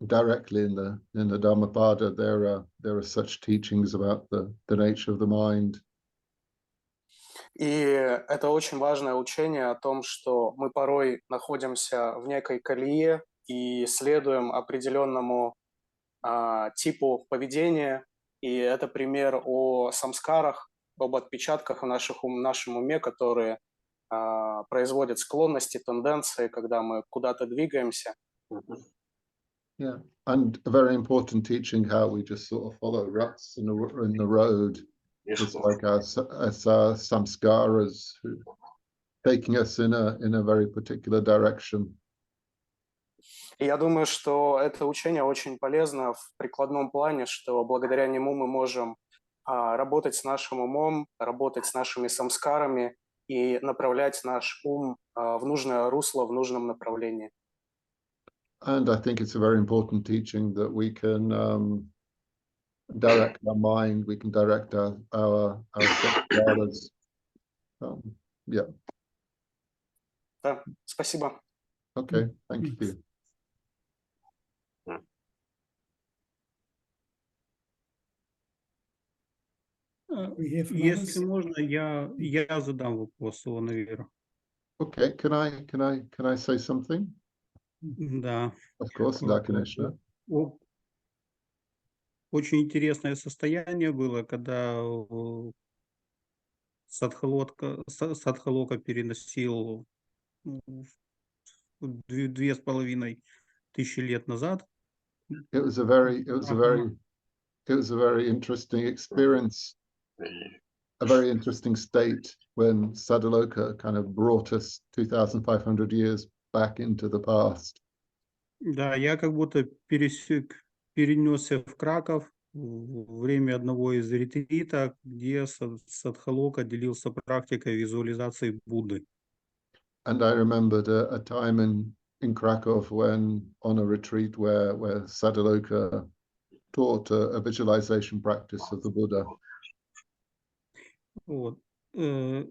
directly in the Dhammapada there are such teachings about the nature of the mind. И это очень важное учение о том, что мы порой находимся в некой колее и следуем определенному типу поведения. И это пример о самскарах, об отпечатках в нашем уме, которые производят склонности, тенденции, когда мы куда-то двигаемся. Yeah, and a very important teaching how we just sort of follow ruts in the road. It's like our samskaras taking us in a very particular direction. И я думаю, что это учение очень полезно в прикладном плане, что благодаря нему мы можем работать с нашим умом, работать с нашими самскарами и направлять наш ум в нужное русло, в нужном направлении. And I think it's a very important teaching that we can direct our mind, we can direct our samskaras. Yeah. Да, спасибо. Okay, thank you. Если можно, я задам вопрос его наверх. Okay, can I say something? Да. Of course, да, конечно. О- Очень интересное состояние было, когда Саддхалока переносил ну, 2500 лет назад. It was a very, Ага. it was a very interesting experience, a very interesting state when Sadaluka kind of brought us 2,500 years back into the past. Да, я как будто перенесся в Краков в время одного из ретрита, где Саддхалока делился практикой визуализации Будды. And I remembered a time in Krakow when on a retreat where Sadaluka taught a visualization practice of the Buddha. Вот. Э,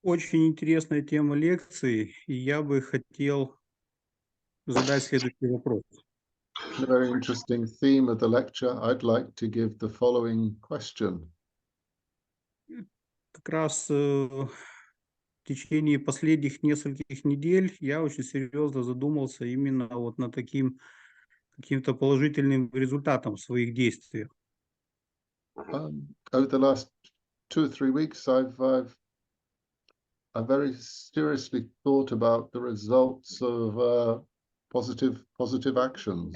Очень интересная тема лекции, и я бы хотел задать следующий вопрос. A very interesting theme of the lecture. I'd like to give the following question. Как раз в течение последних нескольких недель я очень серьезно задумался именно вот над таким каким-то положительным результатом в своих действиях. Over the last 2 or 3 weeks, I very seriously thought about the results of positive actions.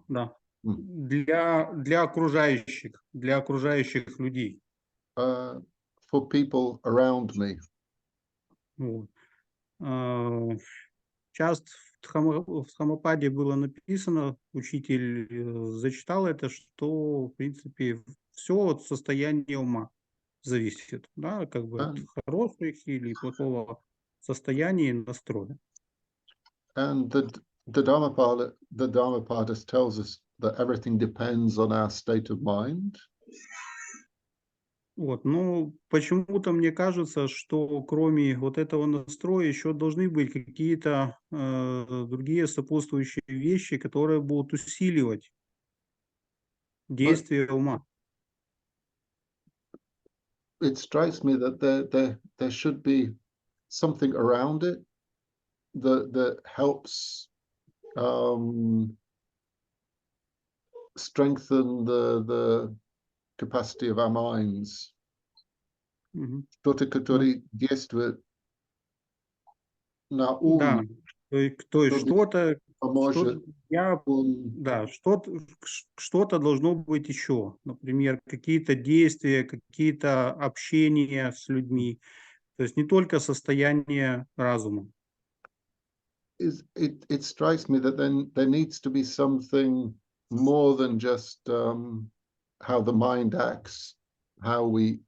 Да. Для окружающих людей. For people around me. Вот. Сейчас в Дхаммападе было написано, учитель зачитал это, что, в принципе, все от состояния ума зависит, да, как бы от хороших или плохого состояния и настроя. And the Dhammapada tells us that everything depends on our state of mind. Вот, ну, почему-то мне кажется, что кроме вот этого настроя еще должны быть какие-то другие сопутствующие вещи, которые будут усиливать действие ума. It strikes me that there should be something around it that helps strengthen the capacity of our minds. Мгм. Что-то, которое действует на Да, ум, то есть что-то, поможет что-то должно быть еще. Например, какие-то действия, какие-то общения с людьми. То есть не только состояние разума. It strikes me that then there needs to be something more than just how the mind acts, how we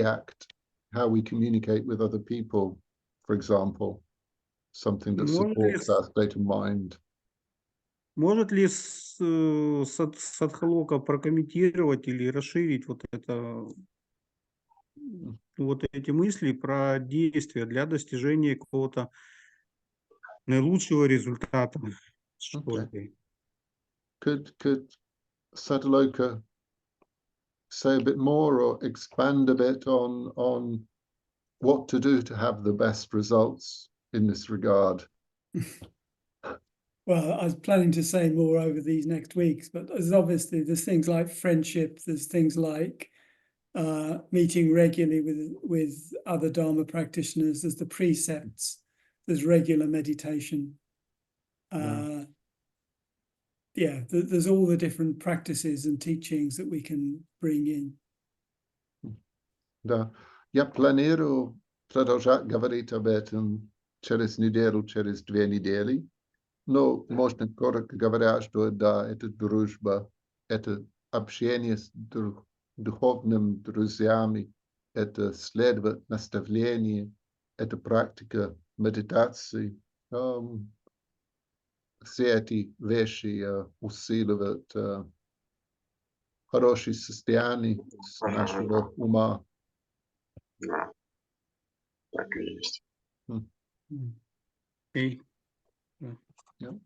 act, how we communicate with other people, for example, something that supports our state of mind. Может ли Саддхалока прокомментировать или расширить вот эти мысли про действия для достижения какого-то наилучшего результата? Okay. Could Sadaluka say a bit more or expand a bit on what to do to have the best results in this regard? Well, I was planning to say more over these next weeks, but there's things like friendship, there's things like meeting regularly with other Dharma practitioners, there's the precepts, there's regular meditation. There's all the different practices and teachings that we can bring in. Да, я планирую продолжать говорить об этом через неделю, через 2 недели. Но можно коротко говоря, что да, это дружба, это общение с духовными друзьями, это следовать наставления, это практика медитации. Все эти вещи усиливают хорошее состояние нашего ума. Да, так и есть. Окей. Yeah. Да.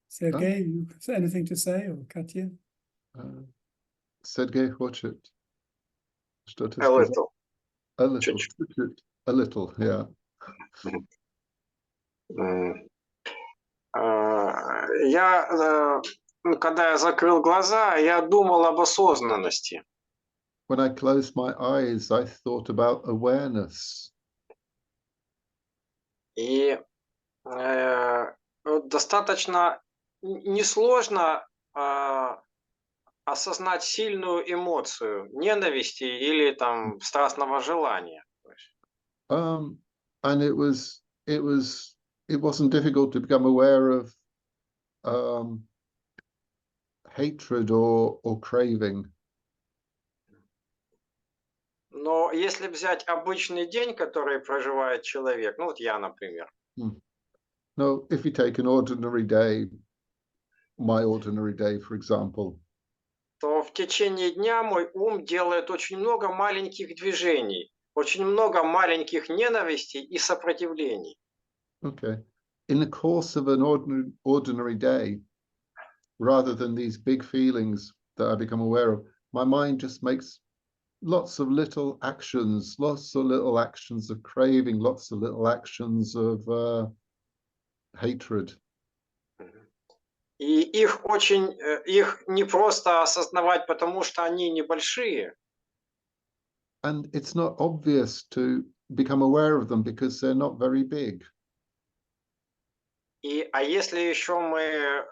Sergey, you have anything to say, or Katya? Sergey хочет что-то A сказать? little. A little, Чуть-чуть. чуть-чуть. A little, yeah. Когда я закрыл глаза, я думал об осознанности. When I closed my eyes, I thought about awareness. И достаточно несложно осознать сильную эмоцию ненависти или там страстного желания. And it wasn't difficult to become aware of hatred or craving. Но если взять обычный день, который проживает человек, ну вот я, например, No, if you take an ordinary day, my ordinary day, for example, то в течение дня мой ум делает очень много маленьких движений, очень много маленьких ненавистей и сопротивлений. okay, in the course of an ordinary day, rather than these big feelings that I become aware of, my mind just makes lots of little actions of craving, lots of little actions of hatred. И их не просто осознавать, потому что они небольшие. And it's not obvious to become aware of them because they're not very big. А если еще мы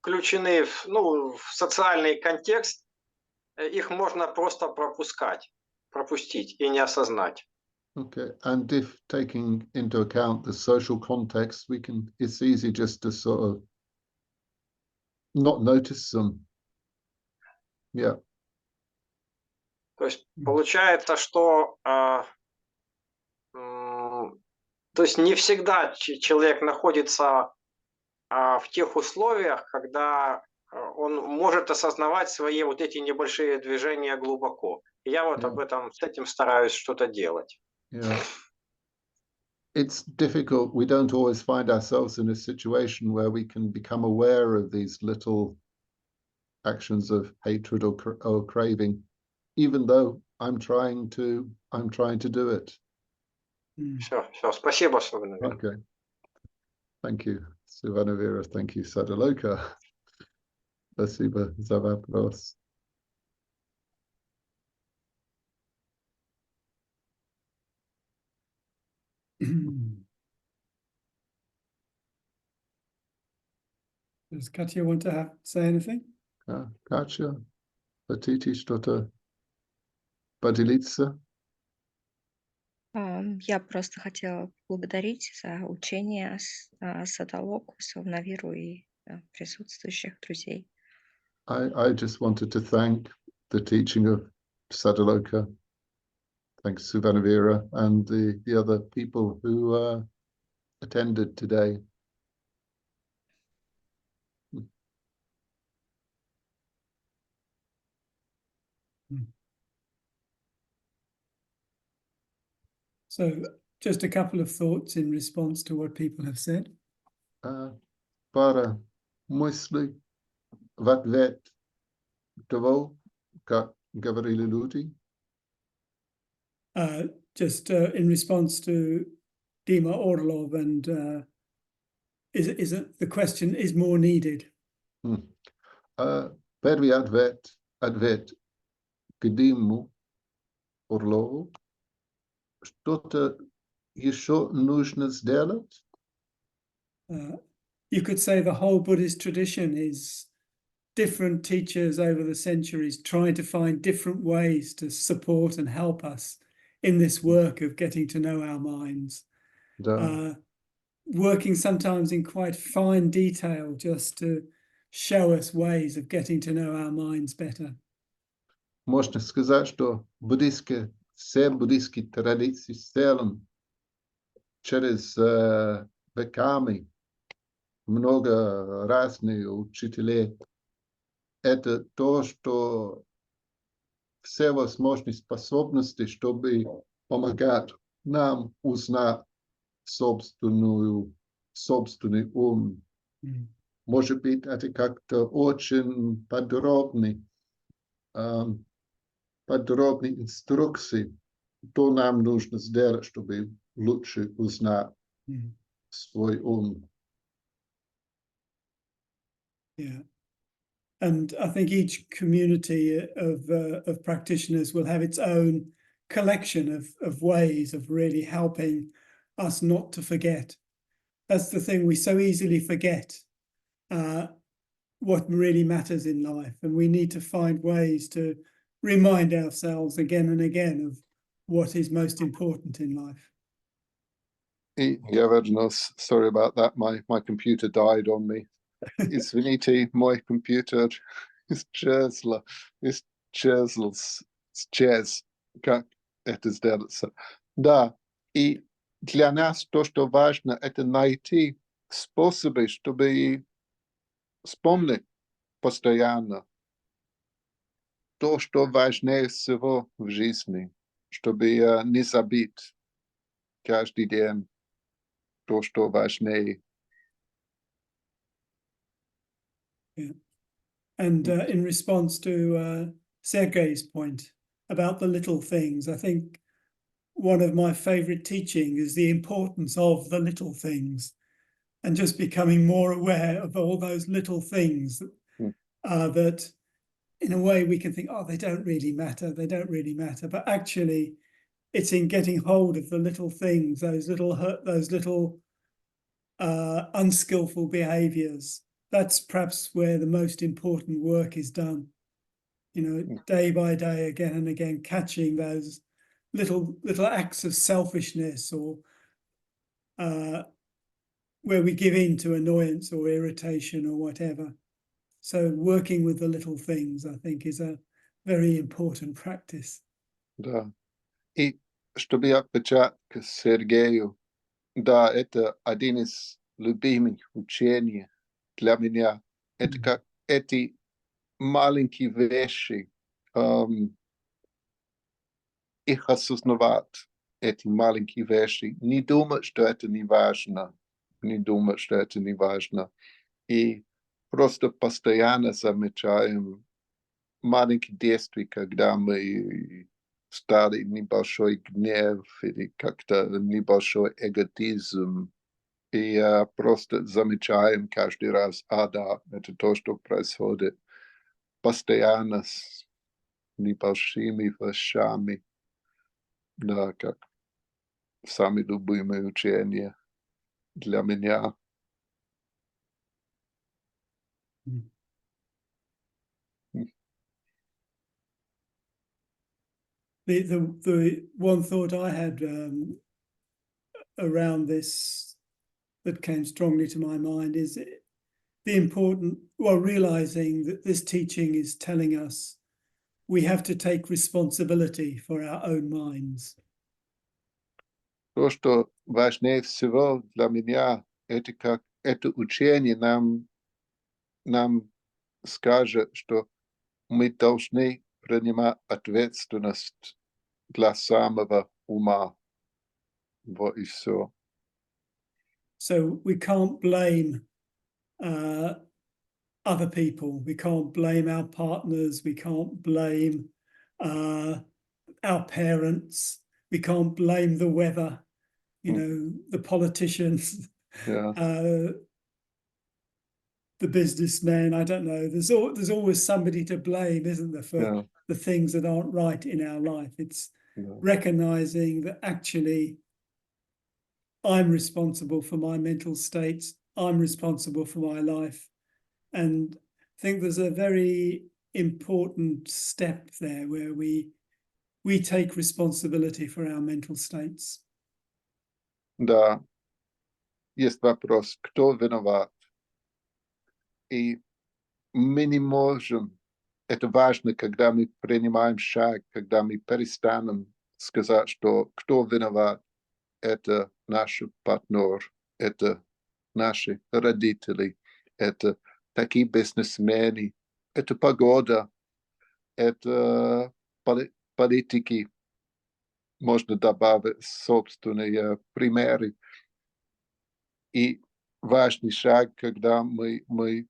включены в социальный контекст, их можно просто пропустить и не осознать. Okay, and if taking into account the social context, it's easy just to sort of not notice them. Yeah. То есть получается, что то есть не всегда человек находится в тех условиях, когда он может осознавать свои вот эти небольшие движения глубоко. И я вот с этим стараюсь что-то делать. Yeah. It's difficult. We don't always find ourselves in a situation where we can become aware of these little actions of hatred or craving, even though I'm trying to do it. Все, спасибо, Суванавира. Okay. Thank you, Suvannavira. Thank you, Sadhaloka. Спасибо за вопрос. Does Katya want to say anything? Katya, хотите что-то поделиться? Я просто хотела поблагодарить за учение Саддхалоку, Суванавиру и присутствующих друзей. I just wanted to thank the teaching of Sадhaloka. Thanks, Suvannavira, and the other people who attended today. So just a couple of thoughts in response to what people have said. Пара мыслей в ответ того, как говорили люди. Just in response to Dima Orlov, and the question is more needed. Первый ответ к Диму Орлову. Что-то еще нужно сделать? You could say the whole Buddhist tradition is different teachers over the centuries trying to find different ways to support and help us in this work of getting to know our minds. Working sometimes in quite fine detail just to show us ways of getting to know our minds better. Можно сказать, что все буддийские традиции в целом через веками много разных учителей. Это то, что все возможные способности, чтобы помогать нам узнать собственный ум. Может быть, это как-то очень подробные инструкции, что нам нужно сделать, чтобы лучше узнать свой ум. Yeah. And I think each community of practitioners will have its own collection of ways of really helping us not to forget. That's the thing, we so easily forget what really matters in life, and we need to find ways to remind ourselves again and again of what is most important in life. Yeah, Reginald, sorry about that. My computer died on me. Извините, мой компьютер исчез, как это сделается. Да, и для нас то, что важно, это найти способы, чтобы вспомнить постоянно то, что важнее всего в жизни, чтобы не забыть каждый день то, что важнее. Yeah. And in response to Sergei's point about the little things, I think one of my favorite teaching is the importance of the little things and just becoming more aware of all those little things that in a way we can think, oh, they don't really matter. But actually it's in getting hold of the little things, those little unskillful behaviors. That's perhaps where the most important work is done. You know, day by day, again and again, catching those little acts of selfishness or where we give in to annoyance or irritation or whatever. So working with the little things, I think, is a very important practice. Да. И чтобы я отвечал к Сергею, да, это один из любимых учений для меня. Это как эти маленькие вещи, их осознавать, эти маленькие вещи, не думать, что это не важно, и просто постоянно замечаем маленькие действия, когда мы стали небольшой гнев или как-то небольшой эгоизм, и просто замечаем каждый раз, да, это то, что происходит постоянно с небольшими вещами, да, как самые любимые учения для меня. The one thought I had around this that came strongly to my mind is realizing that this teaching is telling us we have to take responsibility for our own minds. То, что важнее всего для меня, это как это учение нам скажет, что мы должны принимать ответственность для самого ума. Вот и все. So we can't blame other people. We can't blame our partners. We can't blame our parents. We can't blame the weather, you know, the politicians, Yeah. the businessmen. I don't know. There's always somebody to blame, isn't there, for the things that aren't right in our life. It's recognizing that actually I'm responsible for my mental states. I'm responsible for my life. And I think there's a very important step there where we take responsibility for our mental states. Да. Есть вопрос, кто виноват? И мы не можем. Это важно, когда мы принимаем шаг, когда мы перестанем сказать, что кто виноват. Это наш партнер, это наши родители, это такие бизнесмены, это погода, это политики. Можно добавить собственные примеры. И важный шаг, когда мы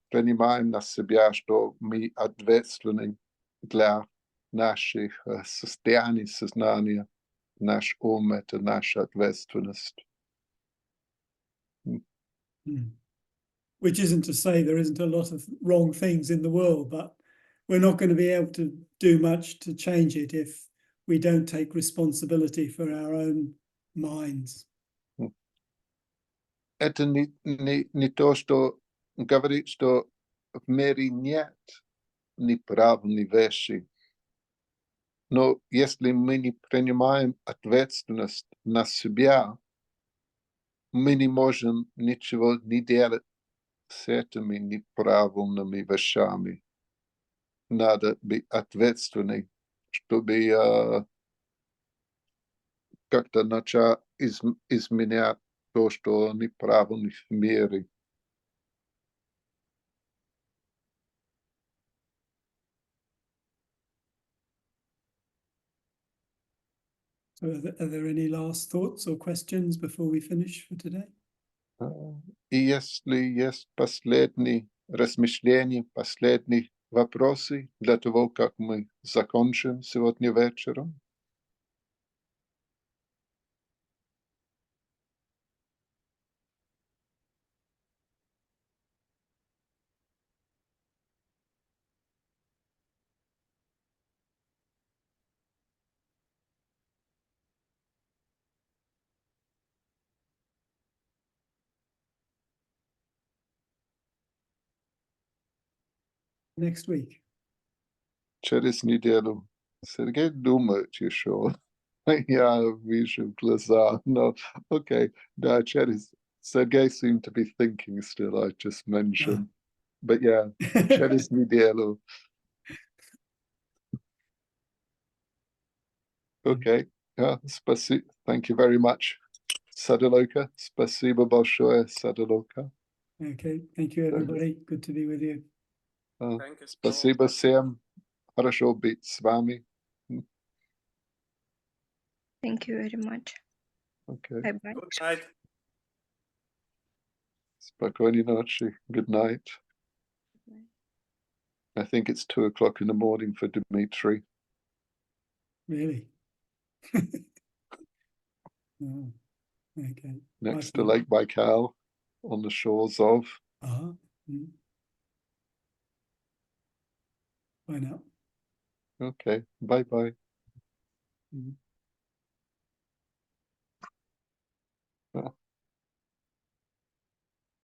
принимаем на себя, что мы ответственны для наших состояний сознания. Наш ум — это наша ответственность. Which isn't to say there isn't a lot of wrong things in the world, but we're not going to be able to do much to change it if we don't take responsibility for our own minds. Это не то, что говорит, что в мире нет неправильной вещи. Но если мы не принимаем ответственность на себя, мы не можем ничего не делать с этими неправильными вещами. Надо быть ответственным, чтобы как-то начать изменять то, что неправильно в мире. So are there any last thoughts or questions before we finish for today? И если есть последние размышления, последние вопросы для того, как мы закончим сегодня вечером? Next week. Через неделю. Сергей думает еще. Я вижу глаза. No, okay. Да, через... Sergey seemed to be thinking still, I just mentioned. But yeah, через неделю. Okay. Yeah, спасибо. Thank you very much. Саддхалока. Спасибо большое, Саддхалока. Okay, thank you everybody. Good to be with you. Thank you so Спасибо much. всем. Хорошо быть с вами. Thank you very much. Okay. Bye-bye. Good night. Спокойной ночи. Good night. I think it's 2:00 in the morning for Dmitry. Really? Oh, okay. Next Bye to for Lake Baikal on the shores of. now. Bye now. Okay. Bye-bye. Mhm.